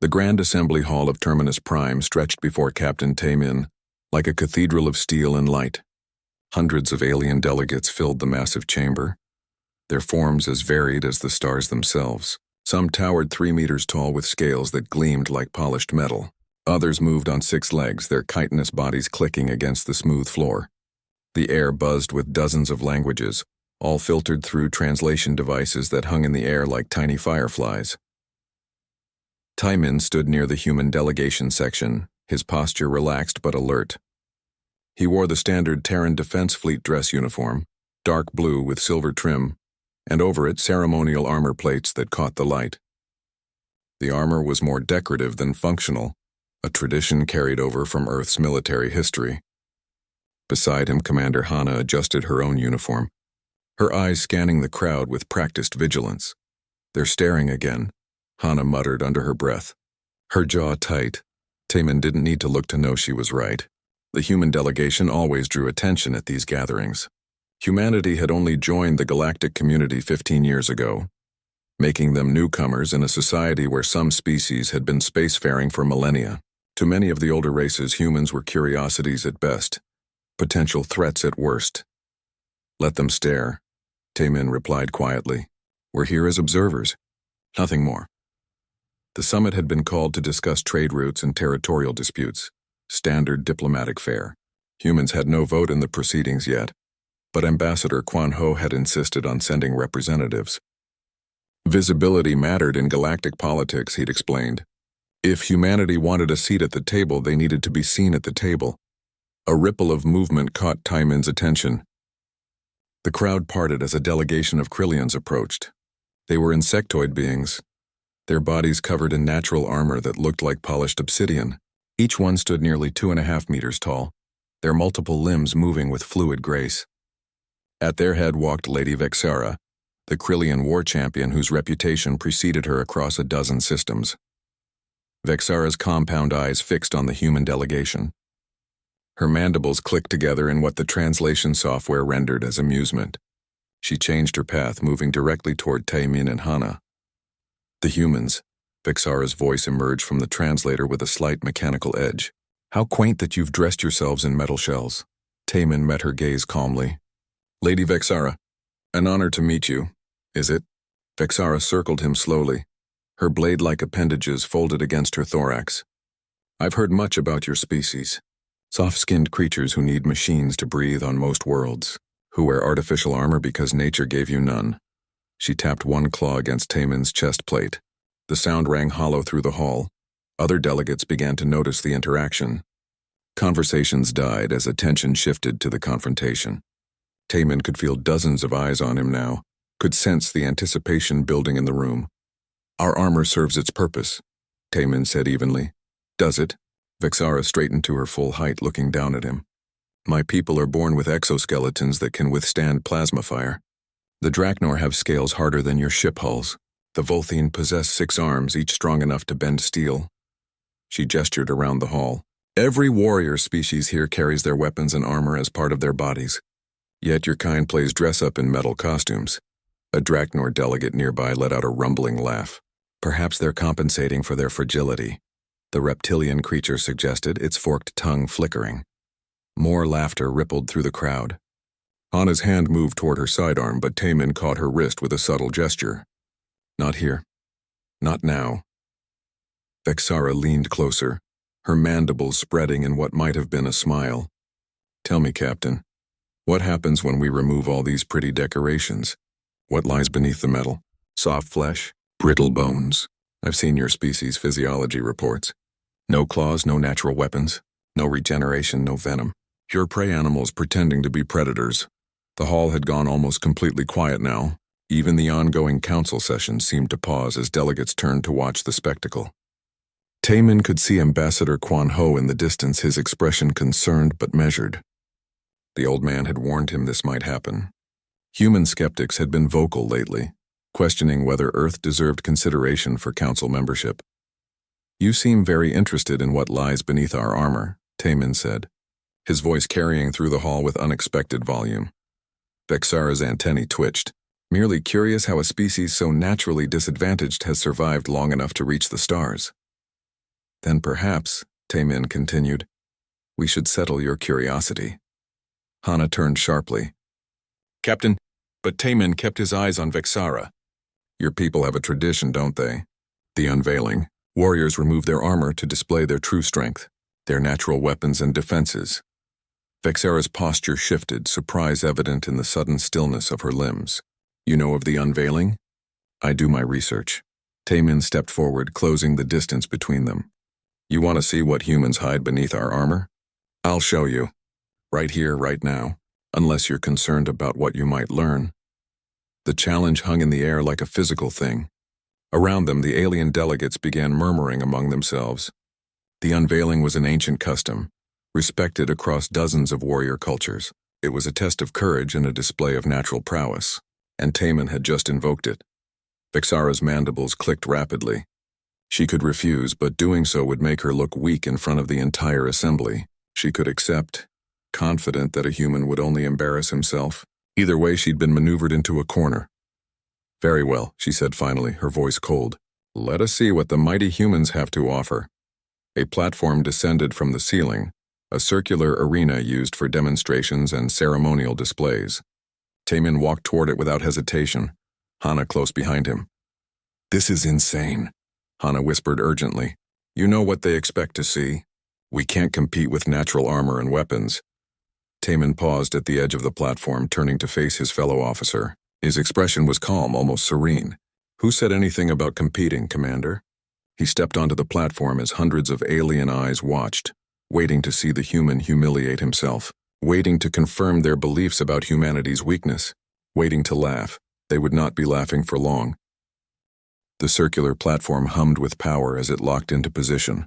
The Grand Assembly Hall of Terminus Prime stretched before Captain Taemin, like a cathedral of steel and light. Hundreds of alien delegates filled the massive chamber, their forms as varied as the stars themselves. Some towered 3 meters tall with scales that gleamed like polished metal. Others moved on 6 legs, their chitinous bodies clicking against the smooth floor. The air buzzed with dozens of languages, all filtered through translation devices that hung in the air like tiny fireflies. Taemin stood near the human delegation section, his posture relaxed but alert. He wore the standard Terran Defense Fleet dress uniform, dark blue with silver trim, and over it ceremonial armor plates that caught the light. The armor was more decorative than functional, a tradition carried over from Earth's military history. Beside him, Commander Hana adjusted her own uniform, her eyes scanning the crowd with practiced vigilance. "They're staring again," Hana muttered under her breath. Her jaw tight. Taemin didn't need to look to know she was right. The human delegation always drew attention at these gatherings. Humanity had only joined the galactic community 15 years ago, making them newcomers in a society where some species had been spacefaring for millennia. To many of the older races, humans were curiosities at best, potential threats at worst. "Let them stare," Taemin replied quietly. "We're here as observers, nothing more." The summit had been called to discuss trade routes and territorial disputes, standard diplomatic fare. Humans had no vote in the proceedings yet, but Ambassador Quan Ho had insisted on sending representatives. Visibility mattered in galactic politics, he'd explained. If humanity wanted a seat at the table, they needed to be seen at the table. A ripple of movement caught Taemin's attention. The crowd parted as a delegation of Krillians approached. They were insectoid beings, their bodies covered in natural armor that looked like polished obsidian. Each one stood nearly 2.5 meters tall, their multiple limbs moving with fluid grace. At their head walked Lady Vexara, the Krillian war champion whose reputation preceded her across a dozen systems. Vexara's compound eyes fixed on the human delegation. Her mandibles clicked together in what the translation software rendered as amusement. She changed her path, moving directly toward Taemin and Hana. "The humans," Vexara's voice emerged from the translator with a slight mechanical edge. "How quaint that you've dressed yourselves in metal shells." Taemin met her gaze calmly. "Lady Vexara, an honor to meet you, is it?" Vexara circled him slowly, her blade-like appendages folded against her thorax. "I've heard much about your species. Soft-skinned creatures who need machines to breathe on most worlds, who wear artificial armor because nature gave you none." She tapped one claw against Taemin's chest plate. The sound rang hollow through the hall. Other delegates began to notice the interaction. Conversations died as attention shifted to the confrontation. Taemin could feel dozens of eyes on him now, could sense the anticipation building in the room. "Our armor serves its purpose," Taemin said evenly. "Does it?" Vexara straightened to her full height, looking down at him. "My people are born with exoskeletons that can withstand plasma fire. The Draknor have scales harder than your ship hulls. The Volthine possess 6 arms, each strong enough to bend steel." She gestured around the hall. "Every warrior species here carries their weapons and armor as part of their bodies. Yet your kind plays dress-up in metal costumes." A Draknor delegate nearby let out a rumbling laugh. "Perhaps they're compensating for their fragility," the reptilian creature suggested, its forked tongue flickering. More laughter rippled through the crowd. Hana's hand moved toward her sidearm, but Taemin caught her wrist with a subtle gesture. "Not here. Not now." Vexara leaned closer, her mandibles spreading in what might have been a smile. "Tell me, Captain, what happens when we remove all these pretty decorations? What lies beneath the metal? Soft flesh? Brittle bones? I've seen your species' physiology reports. No claws, no natural weapons, no regeneration, no venom. Pure prey animals pretending to be predators." The hall had gone almost completely quiet now. Even the ongoing council sessions seemed to pause as delegates turned to watch the spectacle. Taemin could see Ambassador Quan Ho in the distance, his expression concerned but measured. The old man had warned him this might happen. Human skeptics had been vocal lately, questioning whether Earth deserved consideration for council membership. "You seem very interested in what lies beneath our armor," Taemin said, his voice carrying through the hall with unexpected volume. Vexara's antennae twitched, merely curious how a species so naturally disadvantaged has survived long enough to reach the stars. Then perhaps, Taemin continued, we should settle your curiosity. Hana turned sharply. Captain, but Taemin kept his eyes on Vexara. Your people have a tradition, don't they? The unveiling. Warriors remove their armor to display their true strength, their natural weapons and defenses. Vexara's posture shifted, surprise evident in the sudden stillness of her limbs. You know of the unveiling? I do my research. Taemin stepped forward, closing the distance between them. You want to see what humans hide beneath our armor? I'll show you. Right here, right now, unless you're concerned about what you might learn. The challenge hung in the air like a physical thing. Around them, the alien delegates began murmuring among themselves. The unveiling was an ancient custom, respected across dozens of warrior cultures. It was a test of courage and a display of natural prowess, and Taemin had just invoked it. Vexara's mandibles clicked rapidly. She could refuse, but doing so would make her look weak in front of the entire assembly. She could accept, confident that a human would only embarrass himself. Either way, she'd been maneuvered into a corner. Very well, she said finally, her voice cold. Let us see what the mighty humans have to offer. A platform descended from the ceiling, a circular arena used for demonstrations and ceremonial displays. Taemin walked toward it without hesitation, Hana close behind him. This is insane, Hana whispered urgently. You know what they expect to see? We can't compete with natural armor and weapons. Taemin paused at the edge of the platform, turning to face his fellow officer. His expression was calm, almost serene. Who said anything about competing, Commander? He stepped onto the platform as hundreds of alien eyes watched, waiting to see the human humiliate himself, waiting to confirm their beliefs about humanity's weakness, waiting to laugh. They would not be laughing for long. The circular platform hummed with power as it locked into position.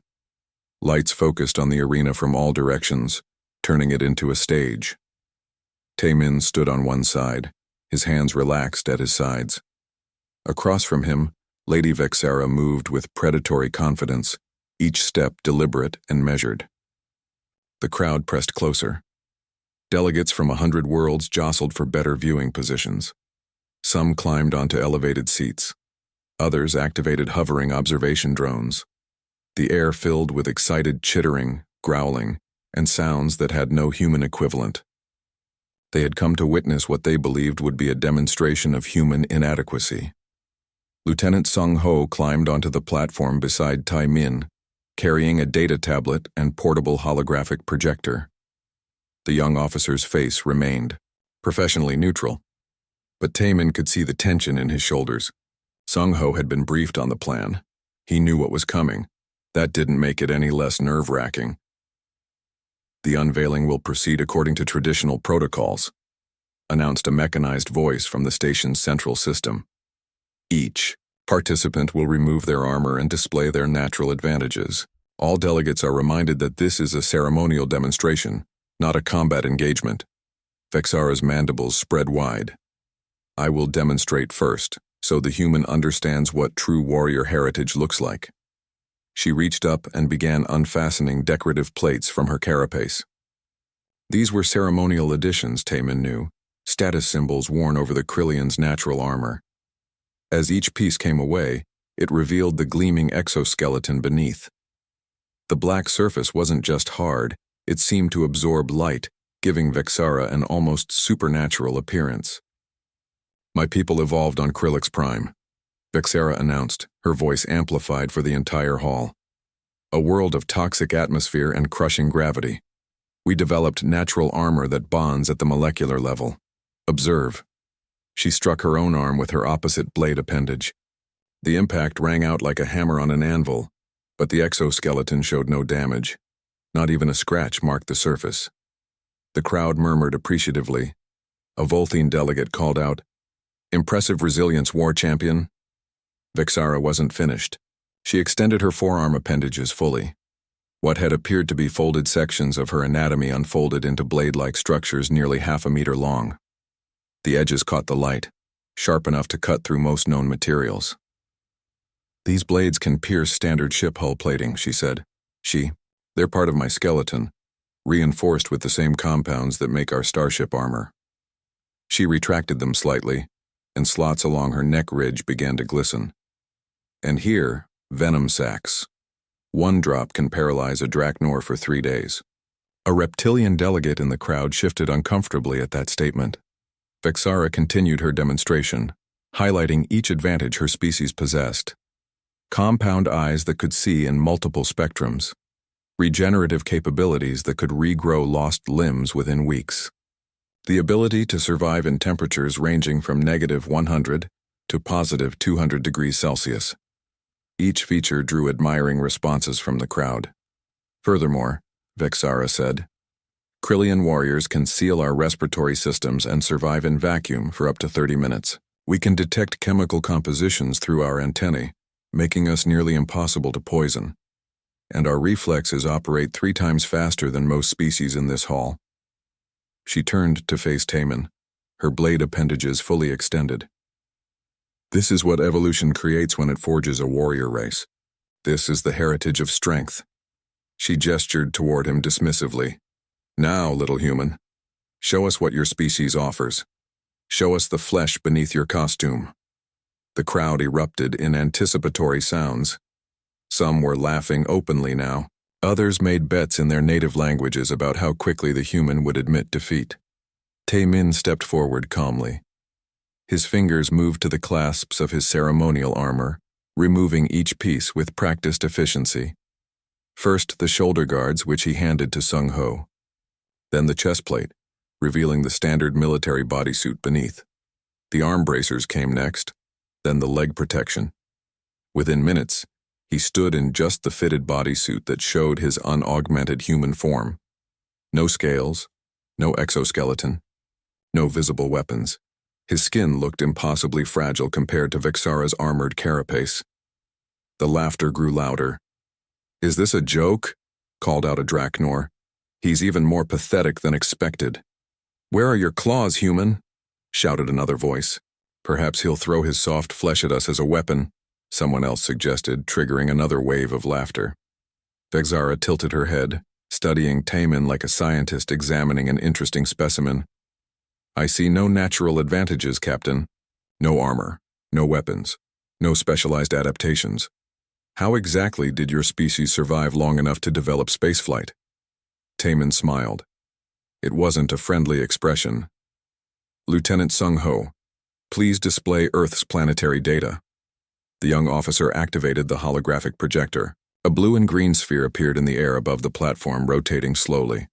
Lights focused on the arena from all directions, turning it into a stage. Taemin stood on one side, his hands relaxed at his sides. Across from him, Lady Vexara moved with predatory confidence, each step deliberate and measured. The crowd pressed closer. Delegates from 100 worlds jostled for better viewing positions. Some climbed onto elevated seats. Others activated hovering observation drones. The air filled with excited chittering, growling, and sounds that had no human equivalent. They had come to witness what they believed would be a demonstration of human inadequacy. Lieutenant Sung Ho climbed onto the platform beside Taemin, carrying a data tablet and portable holographic projector. The young officer's face remained professionally neutral, but Taemin could see the tension in his shoulders. Sung Ho had been briefed on the plan. He knew what was coming. That didn't make it any less nerve-wracking. The unveiling will proceed according to traditional protocols, announced a mechanized voice from the station's central system. Each participant will remove their armor and display their natural advantages. All delegates are reminded that this is a ceremonial demonstration, not a combat engagement. Vexara's mandibles spread wide. I will demonstrate first, so the human understands what true warrior heritage looks like. She reached up and began unfastening decorative plates from her carapace. These were ceremonial additions, Taemin knew, status symbols worn over the Krillion's natural armor. As each piece came away, it revealed the gleaming exoskeleton beneath. The black surface wasn't just hard, it seemed to absorb light, giving Vexara an almost supernatural appearance. My people evolved on Krillix Prime, Vexara announced, her voice amplified for the entire hall. A world of toxic atmosphere and crushing gravity. We developed natural armor that bonds at the molecular level. Observe. She struck her own arm with her opposite blade appendage. The impact rang out like a hammer on an anvil, but the exoskeleton showed no damage. Not even a scratch marked the surface. The crowd murmured appreciatively. A Volthine delegate called out, "Impressive resilience, war champion." Vexara wasn't finished. She extended her forearm appendages fully. What had appeared to be folded sections of her anatomy unfolded into blade-like structures nearly half a meter long. The edges caught the light, sharp enough to cut through most known materials. These blades can pierce standard ship hull plating, she said. They're part of my skeleton, reinforced with the same compounds that make our starship armor. She retracted them slightly, and slots along her neck ridge began to glisten. And here, venom sacs. One drop can paralyze a Draknor for 3 days. A reptilian delegate in the crowd shifted uncomfortably at that statement. Vexara continued her demonstration, highlighting each advantage her species possessed. Compound eyes that could see in multiple spectrums. Regenerative capabilities that could regrow lost limbs within weeks. The ability to survive in temperatures ranging from -100 to +200 degrees Celsius. Each feature drew admiring responses from the crowd. Furthermore, Vexara said, Krillian warriors can seal our respiratory systems and survive in vacuum for up to 30 minutes. We can detect chemical compositions through our antennae, making us nearly impossible to poison. And our reflexes operate 3 times faster than most species in this hall. She turned to face Taman, her blade appendages fully extended. This is what evolution creates when it forges a warrior race. This is the heritage of strength. She gestured toward him dismissively. Now, little human, show us what your species offers. Show us the flesh beneath your costume. The crowd erupted in anticipatory sounds. Some were laughing openly now. Others made bets in their native languages about how quickly the human would admit defeat. Taemin stepped forward calmly. His fingers moved to the clasps of his ceremonial armor, removing each piece with practiced efficiency. First the shoulder guards, which he handed to Sung Ho. Then the chest plate, revealing the standard military bodysuit beneath. The arm bracers came next, then the leg protection. Within minutes, he stood in just the fitted bodysuit that showed his unaugmented human form. No scales, no exoskeleton, no visible weapons. His skin looked impossibly fragile compared to Vexara's armored carapace. The laughter grew louder. "Is this a joke?" called out a Draknor. "He's even more pathetic than expected." "Where are your claws, human?" shouted another voice. "Perhaps he'll throw his soft flesh at us as a weapon," someone else suggested, triggering another wave of laughter. Vexara tilted her head, studying Taemin like a scientist examining an interesting specimen. "I see no natural advantages, Captain. No armor, no weapons, no specialized adaptations. How exactly did your species survive long enough to develop spaceflight?" Taemin smiled. It wasn't a friendly expression. "Lieutenant Sung Ho, please display Earth's planetary data." The young officer activated the holographic projector. A blue and green sphere appeared in the air above the platform, rotating slowly.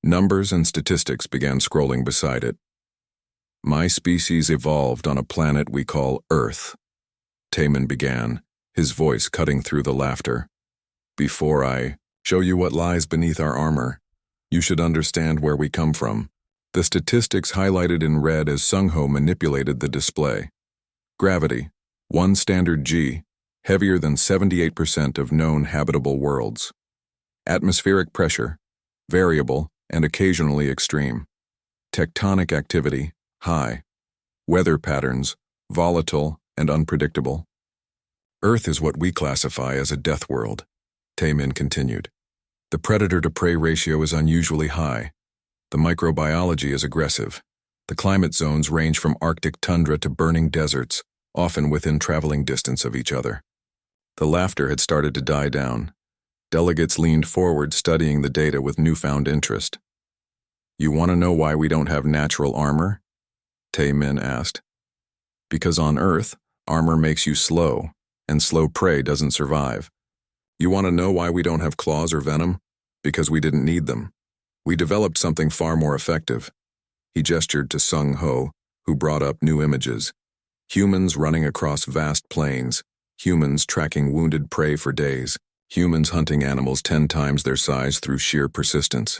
Numbers and statistics began scrolling beside it. "My species evolved on a planet we call Earth," Taemin began, his voice cutting through the laughter. "Before I show you what lies beneath our armor, you should understand where we come from." The statistics highlighted in red as Sung Ho manipulated the display. Gravity, 1 standard G, heavier than 78% of known habitable worlds. Atmospheric pressure, variable and occasionally extreme. Tectonic activity, high. Weather patterns, volatile and unpredictable. Earth is what we classify as a death world, Taemin continued. The predator-to-prey ratio is unusually high. The microbiology is aggressive. The climate zones range from Arctic tundra to burning deserts, often within traveling distance of each other. The laughter had started to die down. Delegates leaned forward, studying the data with newfound interest. "You want to know why we don't have natural armor?" Taemin asked. "Because on Earth, armor makes you slow, and slow prey doesn't survive. You want to know why we don't have claws or venom? Because we didn't need them. We developed something far more effective." He gestured to Sung Ho, who brought up new images. Humans running across vast plains, humans tracking wounded prey for days, humans hunting animals 10 times their size through sheer persistence.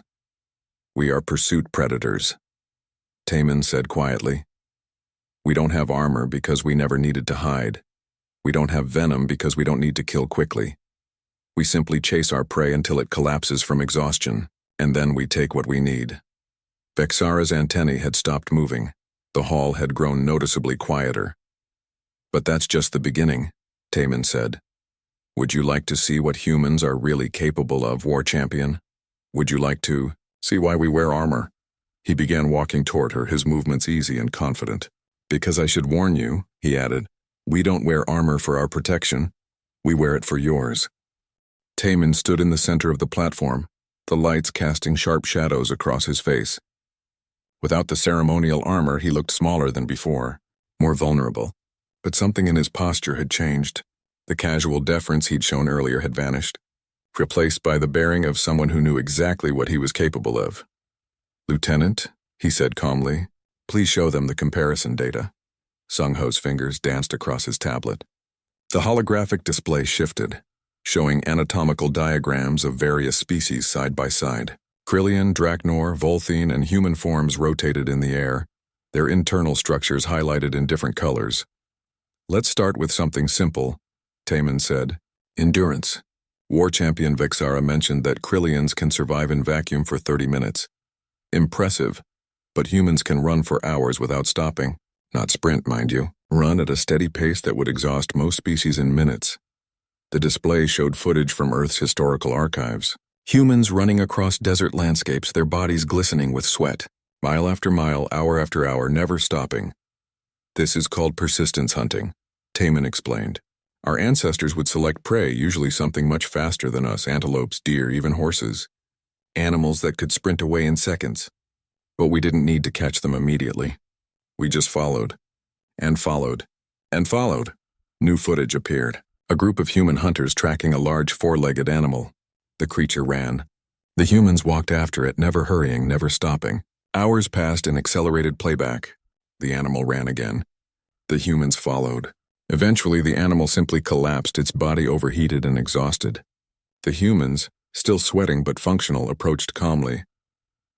"We are pursuit predators," Taemin said quietly. "We don't have armor because we never needed to hide. We don't have venom because we don't need to kill quickly. We simply chase our prey until it collapses from exhaustion, and then we take what we need." Vexara's antennae had stopped moving. The hall had grown noticeably quieter. "But that's just the beginning," Taemin said. "Would you like to see what humans are really capable of, War Champion? Would you like to see why we wear armor?" He began walking toward her, his movements easy and confident. "Because I should warn you," he added, "we don't wear armor for our protection. We wear it for yours." Taman stood in the center of the platform, the lights casting sharp shadows across his face. Without the ceremonial armor, he looked smaller than before, more vulnerable. But something in his posture had changed. The casual deference he'd shown earlier had vanished, replaced by the bearing of someone who knew exactly what he was capable of. "Lieutenant," he said calmly, "please show them the comparison data." Sung-Ho's fingers danced across his tablet. The holographic display shifted, showing anatomical diagrams of various species side by side. Krillian, Draknor, Volthene, and human forms rotated in the air, their internal structures highlighted in different colors. "Let's start with something simple," Taman said. "Endurance." War champion Vexara mentioned that Krillians can survive in vacuum for 30 minutes. Impressive, but humans can run for hours without stopping. Not sprint, mind you. Run at a steady pace that would exhaust most species in minutes. The display showed footage from Earth's historical archives. Humans running across desert landscapes, their bodies glistening with sweat, mile after mile, hour after hour, never stopping. "This is called persistence hunting," Taman explained. "Our ancestors would select prey, usually something much faster than us, antelopes, deer, even horses. Animals that could sprint away in seconds. But we didn't need to catch them immediately. We just followed, and followed, and followed." New footage appeared. A group of human hunters tracking a large four-legged animal. The creature ran. The humans walked after it, never hurrying, never stopping. Hours passed in accelerated playback. The animal ran again. The humans followed. Eventually, the animal simply collapsed, its body overheated and exhausted. The humans, still sweating but functional, approached calmly.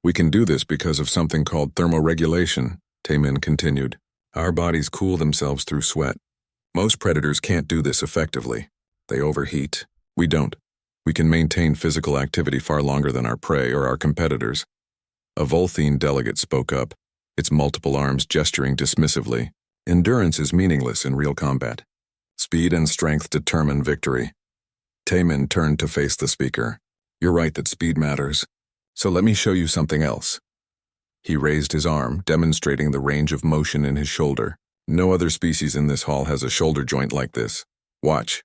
"We can do this because of something called thermoregulation," Taman continued. "Our bodies cool themselves through sweat. Most predators can't do this effectively. They overheat. We don't. We can maintain physical activity far longer than our prey or our competitors." A Volthene delegate spoke up, its multiple arms gesturing dismissively. "Endurance is meaningless in real combat. Speed and strength determine victory." Taman turned to face the speaker. "You're right that speed matters. So let me show you something else." He raised his arm, demonstrating the range of motion in his shoulder. "No other species in this hall has a shoulder joint like this. Watch."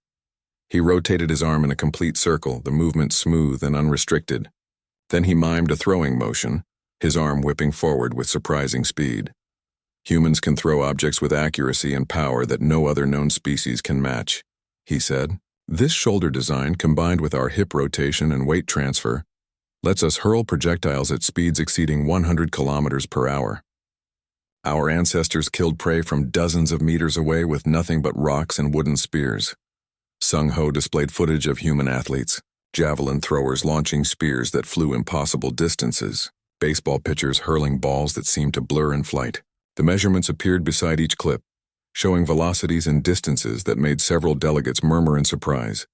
He rotated his arm in a complete circle, the movement smooth and unrestricted. Then he mimed a throwing motion, his arm whipping forward with surprising speed. "Humans can throw objects with accuracy and power that no other known species can match," he said. "This shoulder design, combined with our hip rotation and weight transfer, lets us hurl projectiles at speeds exceeding 100 kilometers per hour. Our ancestors killed prey from dozens of meters away with nothing but rocks and wooden spears." Sung-Ho displayed footage of human athletes, javelin throwers launching spears that flew impossible distances, baseball pitchers hurling balls that seemed to blur in flight. The measurements appeared beside each clip, showing velocities and distances that made several delegates murmur in surprise.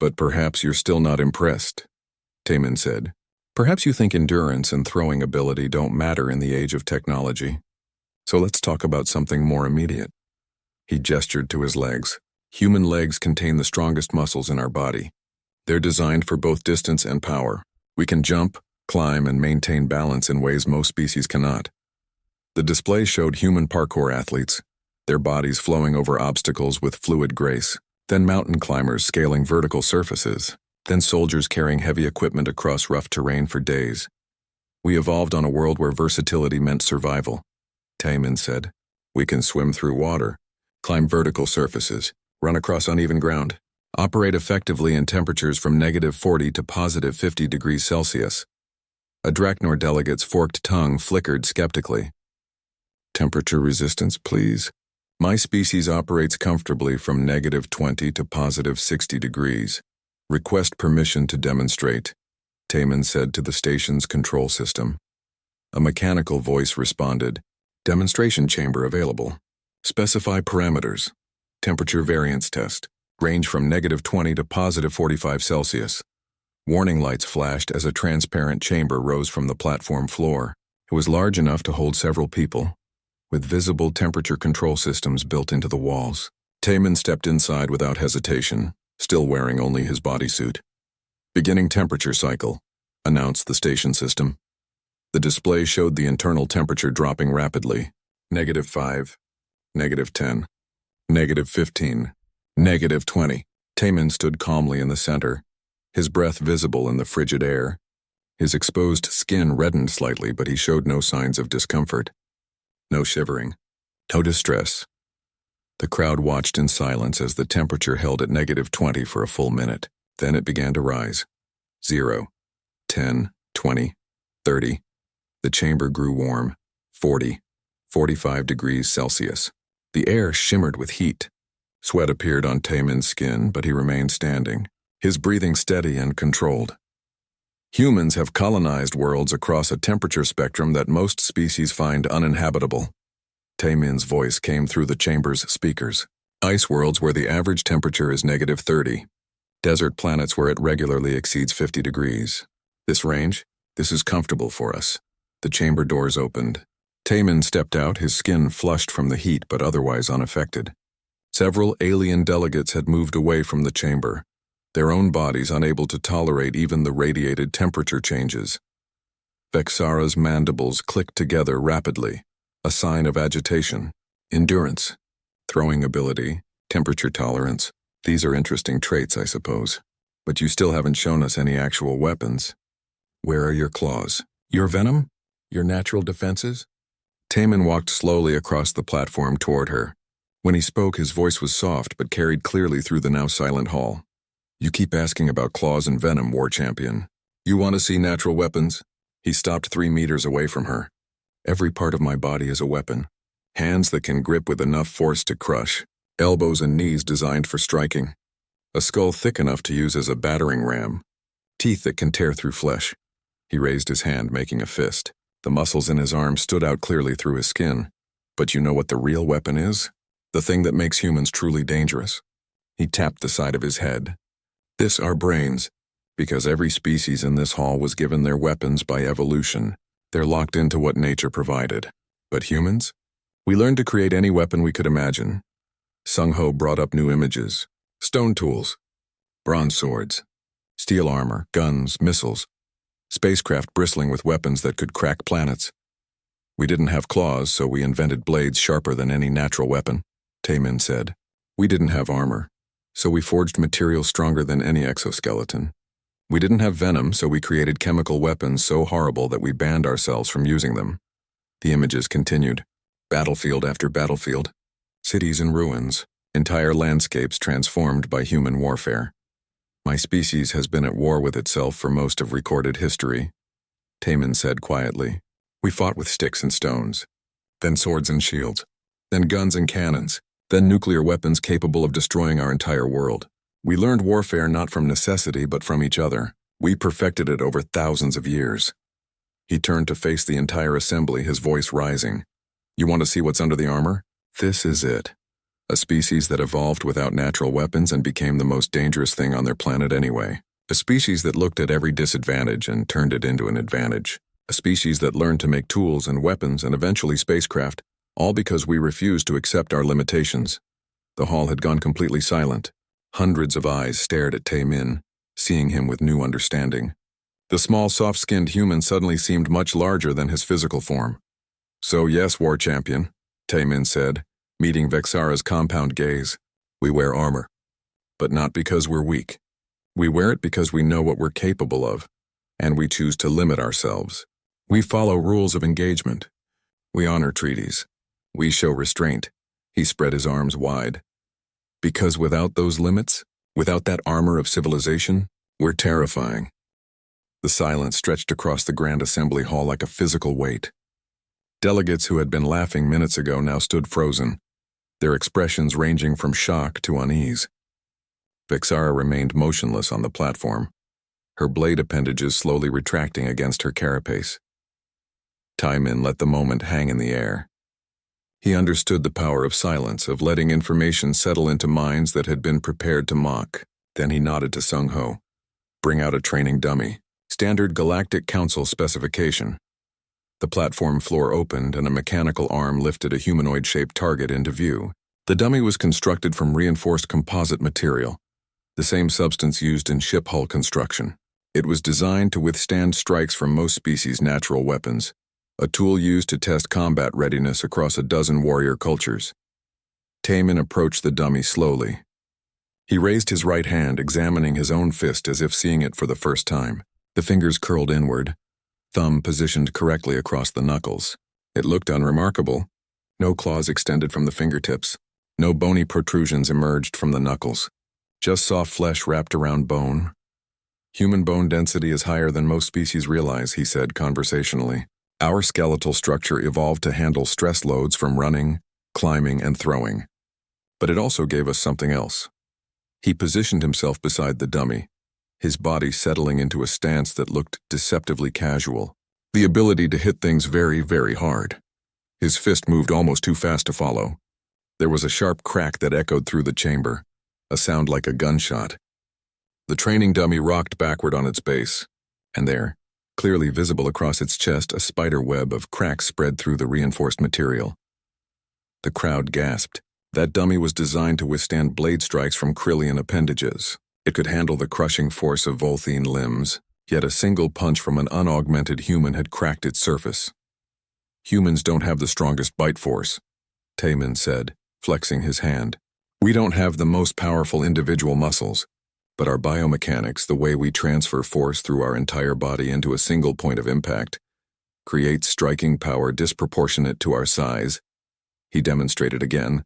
"But perhaps you're still not impressed," Taman said. "Perhaps you think endurance and throwing ability don't matter in the age of technology. So let's talk about something more immediate." He gestured to his legs. "Human legs contain the strongest muscles in our body. They're designed for both distance and power. We can jump, climb, and maintain balance in ways most species cannot." The display showed human parkour athletes, their bodies flowing over obstacles with fluid grace, then mountain climbers scaling vertical surfaces, then soldiers carrying heavy equipment across rough terrain for days. "We evolved on a world where versatility meant survival," Taman said. "We can swim through water, climb vertical surfaces, run across uneven ground, operate effectively in temperatures from -40 to +50 degrees Celsius." A Draknor delegate's forked tongue flickered skeptically. "Temperature resistance, please. My species operates comfortably from -20 to +60 degrees. Request permission to demonstrate," Taman said to the station's control system. A mechanical voice responded, "Demonstration chamber available. Specify parameters. Temperature variance test. Range from -20 to +45 Celsius." Warning lights flashed as a transparent chamber rose from the platform floor. It was large enough to hold several people, with visible temperature control systems built into the walls. Taman stepped inside without hesitation, still wearing only his bodysuit. "Beginning temperature cycle," announced the station system. The display showed the internal temperature dropping rapidly. -5, -10, -15, -20. Taemin stood calmly in the center, his breath visible in the frigid air. His exposed skin reddened slightly, but he showed no signs of discomfort. No shivering. No distress. The crowd watched in silence as the temperature held at -20 for a full minute. Then it began to rise. 0, 10, 20, 30. The chamber grew warm. 40, 45 degrees Celsius. The air shimmered with heat. Sweat appeared on Taemin's skin, but he remained standing, his breathing steady and controlled. Humans have colonized worlds across a temperature spectrum that most species find uninhabitable. Taemin's voice came through the chamber's speakers. Ice worlds where the average temperature is -30. Desert planets where it regularly exceeds 50 degrees. This range? This is comfortable for us. The chamber doors opened. Taemin stepped out, his skin flushed from the heat but otherwise unaffected. Several alien delegates had moved away from the chamber, their own bodies unable to tolerate even the radiated temperature changes. Vexara's mandibles clicked together rapidly, a sign of agitation. Endurance, throwing ability, temperature tolerance. These are interesting traits, I suppose. But you still haven't shown us any actual weapons. Where are your claws? Your venom? Your natural defenses? Taemin walked slowly across the platform toward her. When he spoke, his voice was soft but carried clearly through the now silent hall. You keep asking about claws and venom, War Champion. You want to see natural weapons? He stopped 3 meters away from her. Every part of my body is a weapon. Hands that can grip with enough force to crush. Elbows and knees designed for striking. A skull thick enough to use as a battering ram. Teeth that can tear through flesh. He raised his hand, making a fist. The muscles in his arm stood out clearly through his skin. But you know what the real weapon is? The thing that makes humans truly dangerous. He tapped the side of his head. This our brains, because every species in this hall was given their weapons by evolution. They're locked into what nature provided. But humans? We learned to create any weapon we could imagine. Sung-Ho brought up new images. Stone tools, bronze swords, steel armor, guns, missiles, spacecraft bristling with weapons that could crack planets. We didn't have claws, so we invented blades sharper than any natural weapon, Taemin said. We didn't have armor, so we forged materials stronger than any exoskeleton. We didn't have venom, so we created chemical weapons so horrible that we banned ourselves from using them. The images continued. Battlefield after battlefield. Cities in ruins. Entire landscapes transformed by human warfare. My species has been at war with itself for most of recorded history, Taemin said quietly. We fought with sticks and stones, then swords and shields, then guns and cannons, then nuclear weapons capable of destroying our entire world. We learned warfare not from necessity but from each other. We perfected it over thousands of years. He turned to face the entire assembly, his voice rising. You want to see what's under the armor? This is it. A species that evolved without natural weapons and became the most dangerous thing on their planet anyway. A species that looked at every disadvantage and turned it into an advantage. A species that learned to make tools and weapons and eventually spacecraft, all because we refused to accept our limitations. The hall had gone completely silent. Hundreds of eyes stared at Taemin, seeing him with new understanding. The small, soft-skinned human suddenly seemed much larger than his physical form. So yes, War Champion, Taemin said, meeting Vexara's compound gaze. We wear armor. But not because we're weak. We wear it because we know what we're capable of, and we choose to limit ourselves. We follow rules of engagement. We honor treaties. We show restraint. He spread his arms wide. Because without those limits, without that armor of civilization, we're terrifying. The silence stretched across the Grand Assembly Hall like a physical weight. Delegates who had been laughing minutes ago now stood frozen, their expressions ranging from shock to unease. Vexara remained motionless on the platform, her blade appendages slowly retracting against her carapace. Taemin let the moment hang in the air. He understood the power of silence, of letting information settle into minds that had been prepared to mock. Then he nodded to Sung-Ho. Bring out a training dummy. Standard Galactic Council specification. The platform floor opened and a mechanical arm lifted a humanoid-shaped target into view. The dummy was constructed from reinforced composite material, the same substance used in ship hull construction. It was designed to withstand strikes from most species' natural weapons, a tool used to test combat readiness across a dozen warrior cultures. Taemin approached the dummy slowly. He raised his right hand, examining his own fist as if seeing it for the first time. The fingers curled inward, thumb positioned correctly across the knuckles. It looked unremarkable. No claws extended from the fingertips. No bony protrusions emerged from the knuckles. Just soft flesh wrapped around bone. Human bone density is higher than most species realize, he said conversationally. Our skeletal structure evolved to handle stress loads from running, climbing, and throwing. But it also gave us something else. He positioned himself beside the dummy, his body settling into a stance that looked deceptively casual. The ability to hit things very, very hard. His fist moved almost too fast to follow. There was a sharp crack that echoed through the chamber, a sound like a gunshot. The training dummy rocked backward on its base, and there, clearly visible across its chest, a spider web of cracks spread through the reinforced material. The crowd gasped. That dummy was designed to withstand blade strikes from Krillian appendages. It could handle the crushing force of Volthene limbs, yet a single punch from an unaugmented human had cracked its surface. Humans don't have the strongest bite force, Taemin said, flexing his hand. We don't have the most powerful individual muscles, but our biomechanics, the way we transfer force through our entire body into a single point of impact, creates striking power disproportionate to our size. He demonstrated again,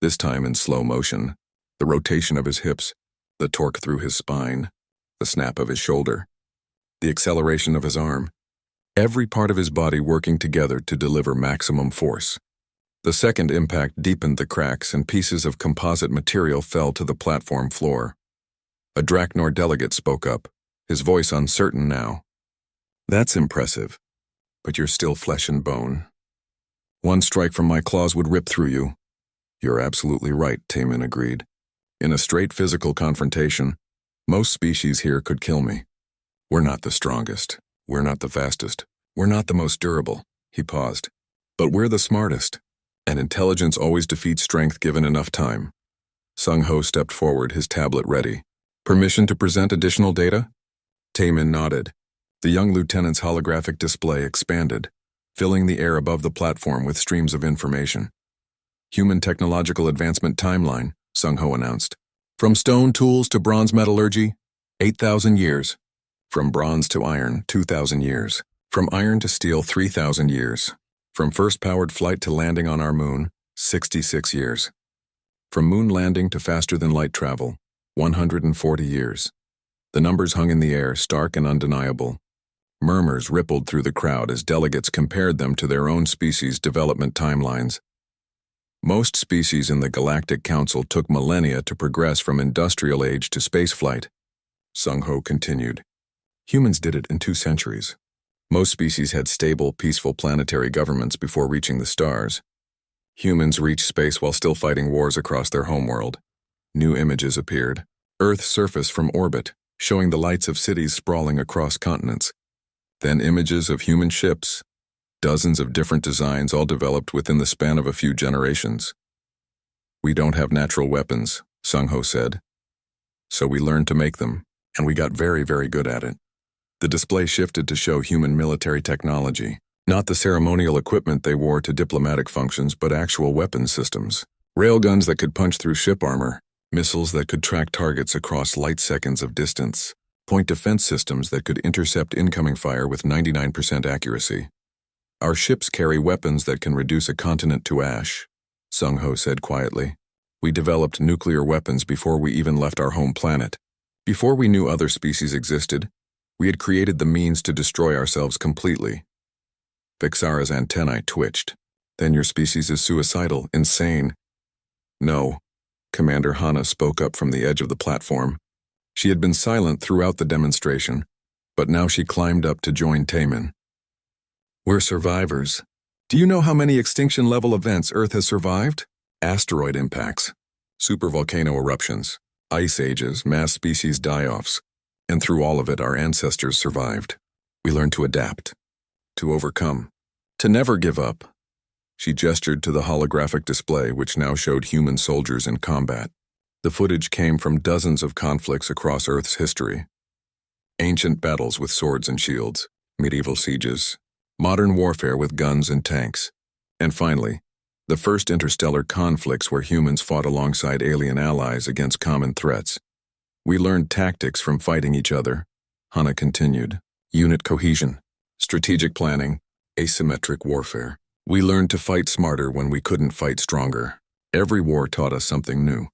this time in slow motion, the rotation of his hips, the torque through his spine, the snap of his shoulder, the acceleration of his arm, every part of his body working together to deliver maximum force. The second impact deepened the cracks and pieces of composite material fell to the platform floor. A Draknor delegate spoke up, his voice uncertain now. That's impressive, but you're still flesh and bone. One strike from my claws would rip through you. You're absolutely right, Taemin agreed. In a straight physical confrontation, most species here could kill me. We're not the strongest. We're not the fastest. We're not the most durable. He paused. But we're the smartest. And intelligence always defeats strength given enough time. Sung-Ho stepped forward, his tablet ready. Permission to present additional data? Taemin nodded. The young lieutenant's holographic display expanded, filling the air above the platform with streams of information. Human technological advancement timeline, Sung-Ho announced. From stone tools to bronze metallurgy, 8,000 years. From bronze to iron, 2,000 years. From iron to steel, 3,000 years. From first powered flight to landing on our moon, 66 years. From moon landing to faster than light travel, 140 years. The numbers hung in the air, stark and undeniable. Murmurs rippled through the crowd as delegates compared them to their own species' development timelines. Most species in the Galactic Council took millennia to progress from industrial age to spaceflight. Sung-Ho continued. Humans did it in 2 centuries. Most species had stable, peaceful planetary governments before reaching the stars. Humans reached space while still fighting wars across their homeworld. New images appeared. Earth's surface from orbit, showing the lights of cities sprawling across continents. Then images of human ships. Dozens of different designs all developed within the span of a few generations. We don't have natural weapons, Sung-Ho said. So we learned to make them, and we got very, very good at it. The display shifted to show human military technology, not the ceremonial equipment they wore to diplomatic functions, but actual weapons systems. Railguns that could punch through ship armor, missiles that could track targets across light seconds of distance, point defense systems that could intercept incoming fire with 99% accuracy. Our ships carry weapons that can reduce a continent to ash, Sung-Ho said quietly. We developed nuclear weapons before we even left our home planet. Before we knew other species existed, we had created the means to destroy ourselves completely. Vixara's antennae twitched. Then your species is suicidal, insane. No, Commander Hana spoke up from the edge of the platform. She had been silent throughout the demonstration, but now she climbed up to join Taemin. We're survivors. Do you know how many extinction-level events Earth has survived? Asteroid impacts, supervolcano eruptions, ice ages, mass species die-offs. And through all of it, our ancestors survived. We learned to adapt, to overcome, to never give up. She gestured to the holographic display, which now showed human soldiers in combat. The footage came from dozens of conflicts across Earth's history. Ancient battles with swords and shields, medieval sieges, modern warfare with guns and tanks, and finally, The first interstellar conflicts where humans fought alongside alien allies against common threats. We learned tactics from fighting each other, Hana continued. Unit cohesion, strategic planning, asymmetric warfare. We learned to fight smarter when we couldn't fight stronger. Every war taught us something new.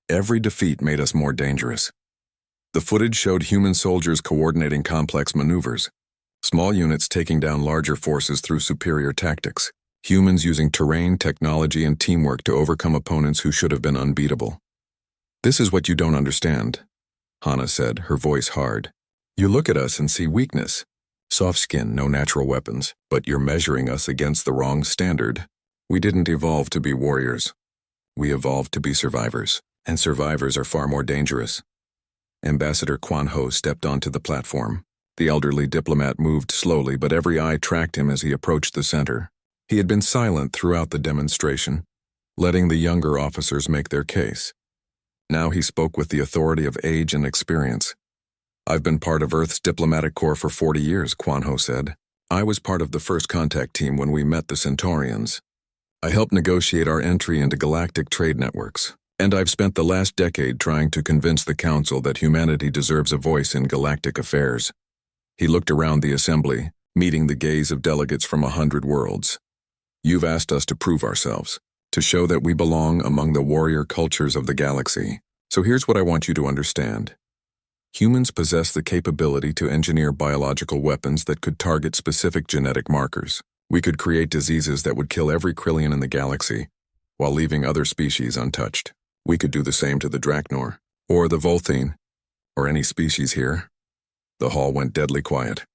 Every defeat made us more dangerous. The footage showed human soldiers coordinating complex maneuvers, small units taking down larger forces through superior tactics, humans using terrain, technology, and teamwork to overcome opponents who should have been unbeatable. This is what you don't understand, Hana said, her voice hard. You look at us and see weakness. Soft skin, no natural weapons, but you're measuring us against the wrong standard. We didn't evolve to be warriors. We evolved to be survivors, and survivors are far more dangerous. Ambassador Quan Ho stepped onto the platform. The elderly diplomat moved slowly, but every eye tracked him as he approached the center. He had been silent throughout the demonstration, letting the younger officers make their case. Now he spoke with the authority of age and experience. I've been part of Earth's diplomatic corps for 40 years, Quan Ho said. I was part of the first contact team when we met the Centaurians. I helped negotiate our entry into galactic trade networks, and I've spent the last decade trying to convince the Council that humanity deserves a voice in galactic affairs. He looked around the assembly, meeting the gaze of delegates from 100 worlds. You've asked us to prove ourselves, to show that we belong among the warrior cultures of the galaxy. So here's what I want you to understand. Humans possess the capability to engineer biological weapons that could target specific genetic markers. We could create diseases that would kill every Krillian in the galaxy, while leaving other species untouched. We could do the same to the Drachnor, or the Volthene, or any species here. The hall went deadly quiet.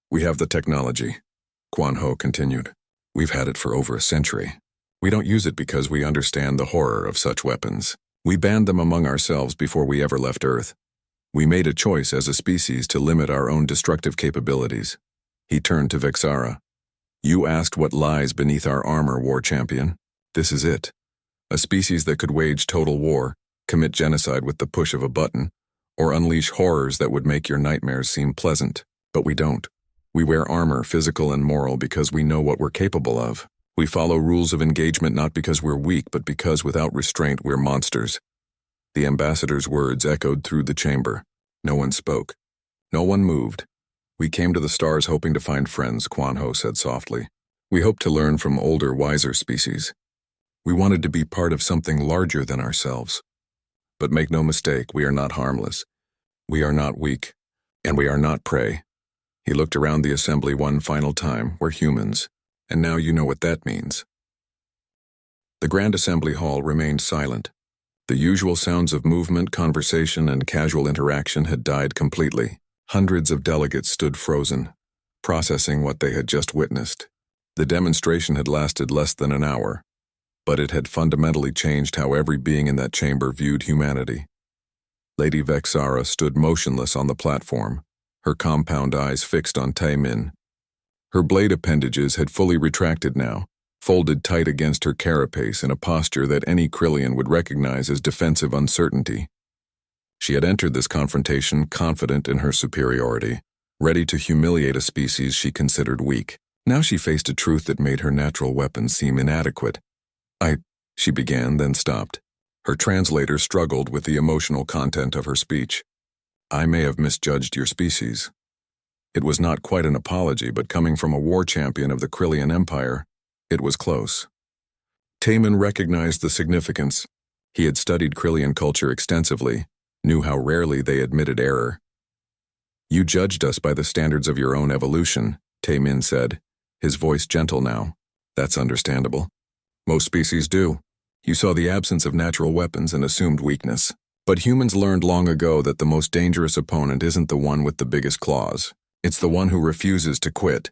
We have the technology, Quan Ho continued. We've had it for over a century. We don't use it because we understand the horror of such weapons. We banned them among ourselves before we ever left Earth. We made a choice as a species to limit our own destructive capabilities. He turned to Vexara. You asked what lies beneath our armor, War Champion. This is it. A species that could wage total war, commit genocide with the push of a button, or unleash horrors that would make your nightmares seem pleasant. But we don't. We wear armor, physical and moral, because we know what we're capable of. We follow rules of engagement not because we're weak, but because without restraint we're monsters. The ambassador's words echoed through the chamber. No one spoke. No one moved. We came to the stars hoping to find friends, Quan Ho said softly. We hoped to learn from older, wiser species. We wanted to be part of something larger than ourselves. But make no mistake, we are not harmless. We are not weak. And we are not prey. He looked around the assembly one final time. We're humans. And now you know what that means. The Grand Assembly Hall remained silent. The usual sounds of movement, conversation, and casual interaction had died completely. Hundreds of delegates stood frozen, processing what they had just witnessed. The demonstration had lasted less than an hour, but it had fundamentally changed how every being in that chamber viewed humanity. Lady Vexara stood motionless on the platform, her compound eyes fixed on Taemin. Her blade appendages had fully retracted now, folded tight against her carapace in a posture that any Krillian would recognize as defensive uncertainty. She had entered this confrontation confident in her superiority, ready to humiliate a species she considered weak. Now she faced a truth that made her natural weapons seem inadequate. She began, then stopped. Her translator struggled with the emotional content of her speech. I may have misjudged your species. It was not quite an apology, but coming from a war champion of the Krillian Empire, it was close. Taemin recognized the significance. He had studied Krillian culture extensively, knew how rarely they admitted error. You judged us by the standards of your own evolution, Taemin said, his voice gentle now. That's understandable. Most species do. You saw the absence of natural weapons and assumed weakness. But humans learned long ago that the most dangerous opponent isn't the one with the biggest claws. It's the one who refuses to quit.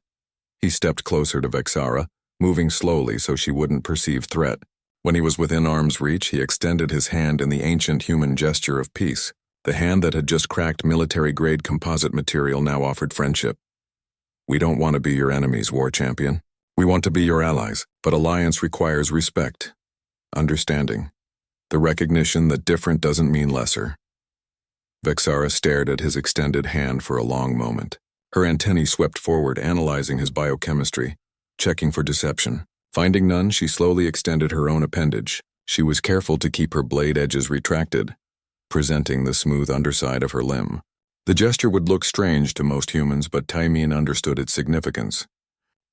He stepped closer to Vexara, moving slowly so she wouldn't perceive threat. When he was within arm's reach, he extended his hand in the ancient human gesture of peace. The hand that had just cracked military-grade composite material now offered friendship. We don't want to be your enemies, War Champion. We want to be your allies, but alliance requires respect, understanding, the recognition that different doesn't mean lesser. Vexara stared at his extended hand for a long moment. Her antennae swept forward, analyzing his biochemistry, checking for deception. Finding none, she slowly extended her own appendage. She was careful to keep her blade edges retracted, presenting the smooth underside of her limb. The gesture would look strange to most humans, but Taimin understood its significance.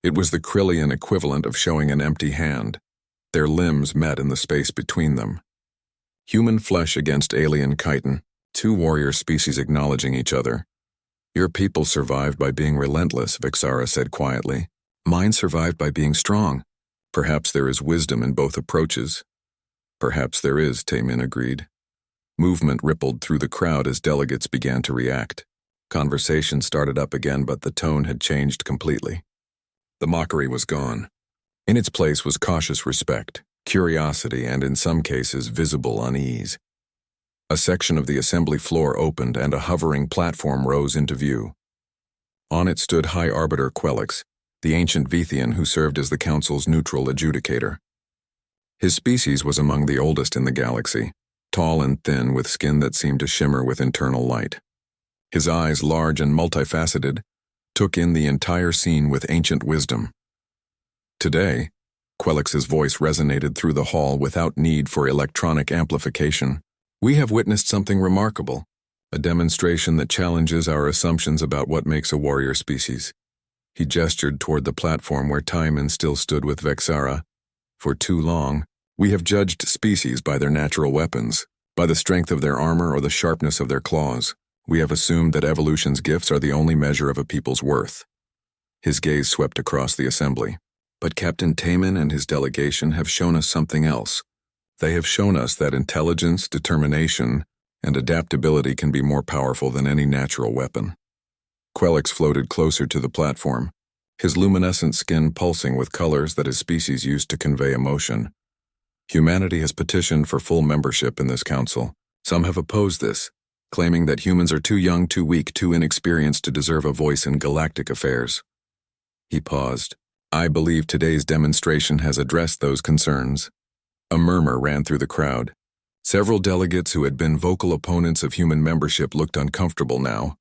It was the Krillian equivalent of showing an empty hand. Their limbs met in the space between them. Human flesh against alien chitin, two warrior species acknowledging each other. Your people survived by being relentless, Vixara said quietly. Mine survived by being strong. Perhaps there is wisdom in both approaches. Perhaps there is, Taimin agreed. Movement rippled through the crowd as delegates began to react. Conversation started up again, but the tone had changed completely. The mockery was gone. In its place was cautious respect, curiosity, and in some cases visible unease. A section of the assembly floor opened and a hovering platform rose into view. On it stood High Arbiter Quelix, the ancient Vithian who served as the Council's neutral adjudicator. His species was among the oldest in the galaxy, tall and thin with skin that seemed to shimmer with internal light. His eyes, large and multifaceted, took in the entire scene with ancient wisdom. Today, Quelix's voice resonated through the hall without need for electronic amplification. We have witnessed something remarkable, a demonstration that challenges our assumptions about what makes a warrior species. He gestured toward the platform where Taimin still stood with Vexara. For too long, we have judged species by their natural weapons, by the strength of their armor or the sharpness of their claws. We have assumed that evolution's gifts are the only measure of a people's worth. His gaze swept across the assembly. But Captain Taimin and his delegation have shown us something else. They have shown us that intelligence, determination, and adaptability can be more powerful than any natural weapon. Quelix floated closer to the platform, his luminescent skin pulsing with colors that his species used to convey emotion. Humanity has petitioned for full membership in this council. Some have opposed this, claiming that humans are too young, too weak, too inexperienced to deserve a voice in galactic affairs. He paused. I believe today's demonstration has addressed those concerns. A murmur ran through the crowd. Several delegates who had been vocal opponents of human membership looked uncomfortable now.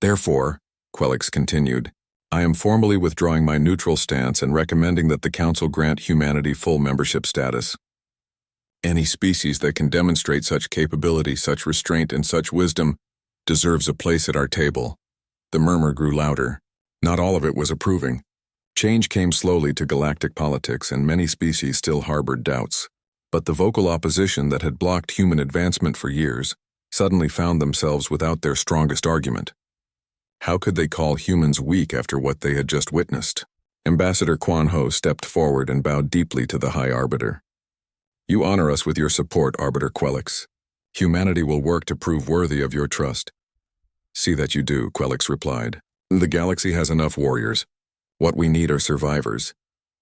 Therefore, Quelix continued, I am formally withdrawing my neutral stance and recommending that the Council grant humanity full membership status. Any species that can demonstrate such capability, such restraint, and such wisdom deserves a place at our table. The murmur grew louder. Not all of it was approving. Change came slowly to galactic politics, and many species still harbored doubts. But the vocal opposition that had blocked human advancement for years suddenly found themselves without their strongest argument. How could they call humans weak after what they had just witnessed? Ambassador Quan Ho stepped forward and bowed deeply to the High Arbiter. You honor us with your support, Arbiter Quelix. Humanity will work to prove worthy of your trust. See that you do, Quelix replied. The galaxy has enough warriors. What we need are survivors,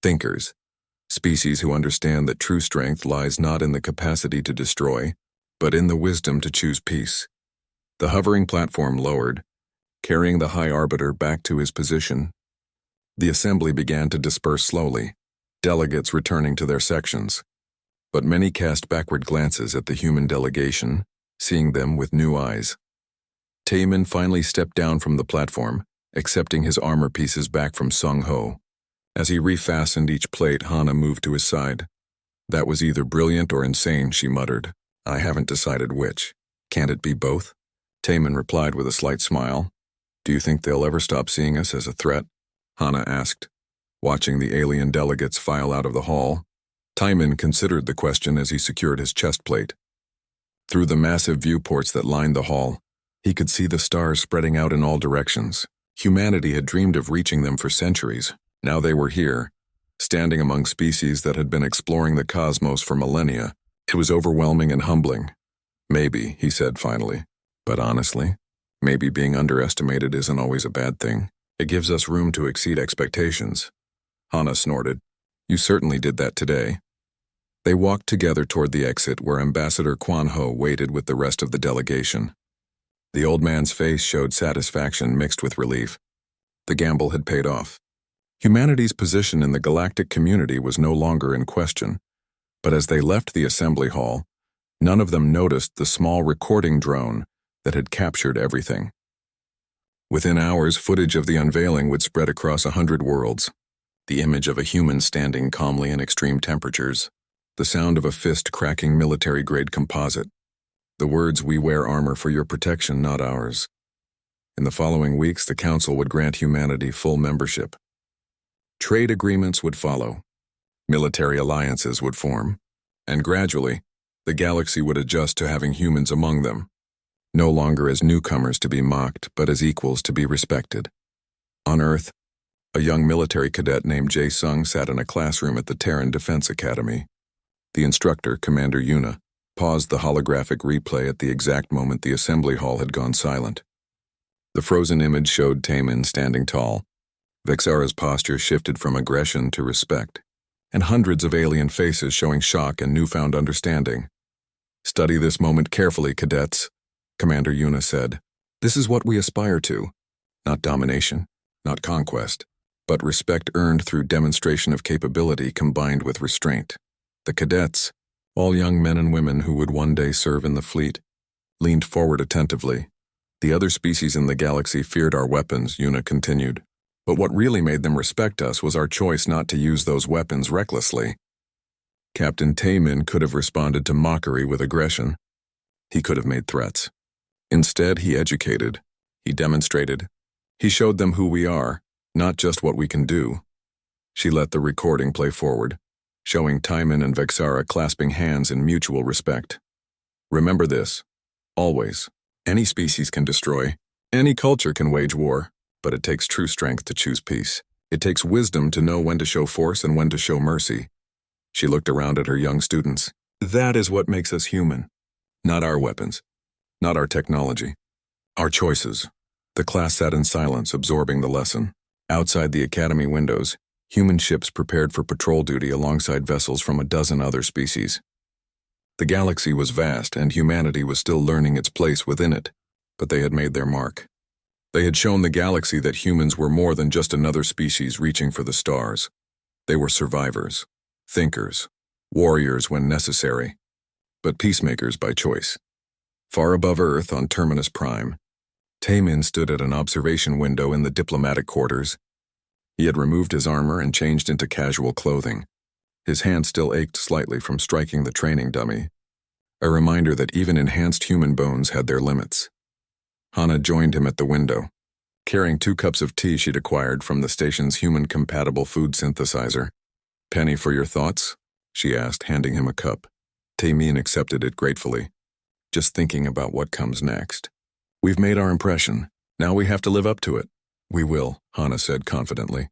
thinkers, species who understand that true strength lies not in the capacity to destroy, but in the wisdom to choose peace. The hovering platform lowered, carrying the High Arbiter back to his position. The assembly began to disperse slowly, delegates returning to their sections. But many cast backward glances at the human delegation, seeing them with new eyes. Taimin finally stepped down from the platform, accepting his armor pieces back from Sung Ho. As he refastened each plate, Hana moved to his side. That was either brilliant or insane, she muttered. I haven't decided which. Can't it be both? Taimin replied with a slight smile. Do you think they'll ever stop seeing us as a threat? Hana asked, watching the alien delegates file out of the hall. Taimin considered the question as he secured his chest plate. Through the massive viewports that lined the hall, he could see the stars spreading out in all directions. Humanity had dreamed of reaching them for centuries. Now they were here, standing among species that had been exploring the cosmos for millennia. It was overwhelming and humbling. Maybe, he said finally. But honestly, maybe being underestimated isn't always a bad thing. It gives us room to exceed expectations. Hana snorted. You certainly did that today. They walked together toward the exit where Ambassador Quan Ho waited with the rest of the delegation. The old man's face showed satisfaction mixed with relief. The gamble had paid off. Humanity's position in the galactic community was no longer in question, but as they left the assembly hall, none of them noticed the small recording drone that had captured everything. Within hours, footage of the unveiling would spread across 100 worlds. the image of a human standing calmly in extreme temperatures, the sound of a fist cracking military-grade composite, the words, "We wear armor for your protection, not ours." In the following weeks, the Council would grant humanity full membership. Trade agreements would follow, military alliances would form, and gradually, the galaxy would adjust to having humans among them, no longer as newcomers to be mocked, but as equals to be respected. On Earth, a young military cadet named Jae Sung sat in a classroom at the Terran Defense Academy. The instructor, Commander Yuna, paused the holographic replay at the exact moment the assembly hall had gone silent. The frozen image showed Taemin standing tall. Vexara's posture shifted from aggression to respect, and hundreds of alien faces showing shock and newfound understanding. "Study this moment carefully, cadets," Commander Yuna said. "This is what we aspire to. Not domination, not conquest, but respect earned through demonstration of capability combined with restraint." The cadets, all young men and women who would one day serve in the fleet, leaned forward attentively. "The other species in the galaxy feared our weapons," Yuna continued. "But what really made them respect us was our choice not to use those weapons recklessly." Captain Taemin could have responded to mockery with aggression. He could have made threats. Instead, he educated. He demonstrated. He showed them who we are, not just what we can do. She let the recording play forward, showing Taemin and Vexara clasping hands in mutual respect. "Remember this, always. Any species can destroy. Any culture can wage war. But it takes true strength to choose peace. It takes wisdom to know when to show force and when to show mercy." She looked around at her young students. "That is what makes us human. Not our weapons. Not our technology. Our choices." The class sat in silence, absorbing the lesson. Outside the academy windows, human ships prepared for patrol duty alongside vessels from a dozen other species. The galaxy was vast, and humanity was still learning its place within it, but they had made their mark. They had shown the galaxy that humans were more than just another species reaching for the stars. They were survivors, thinkers, warriors when necessary, but peacemakers by choice. Far above Earth on Terminus Prime, Taemin stood at an observation window in the diplomatic quarters. He had removed his armor and changed into casual clothing. His hand still ached slightly from striking the training dummy, a reminder that even enhanced human bones had their limits. Hana joined him at the window, carrying 2 cups of tea she'd acquired from the station's human-compatible food synthesizer. "Penny for your thoughts?" she asked, handing him a cup. Taemin accepted it gratefully. "Just thinking about what comes next. We've made our impression. Now we have to live up to it." "We will," Hana said confidently.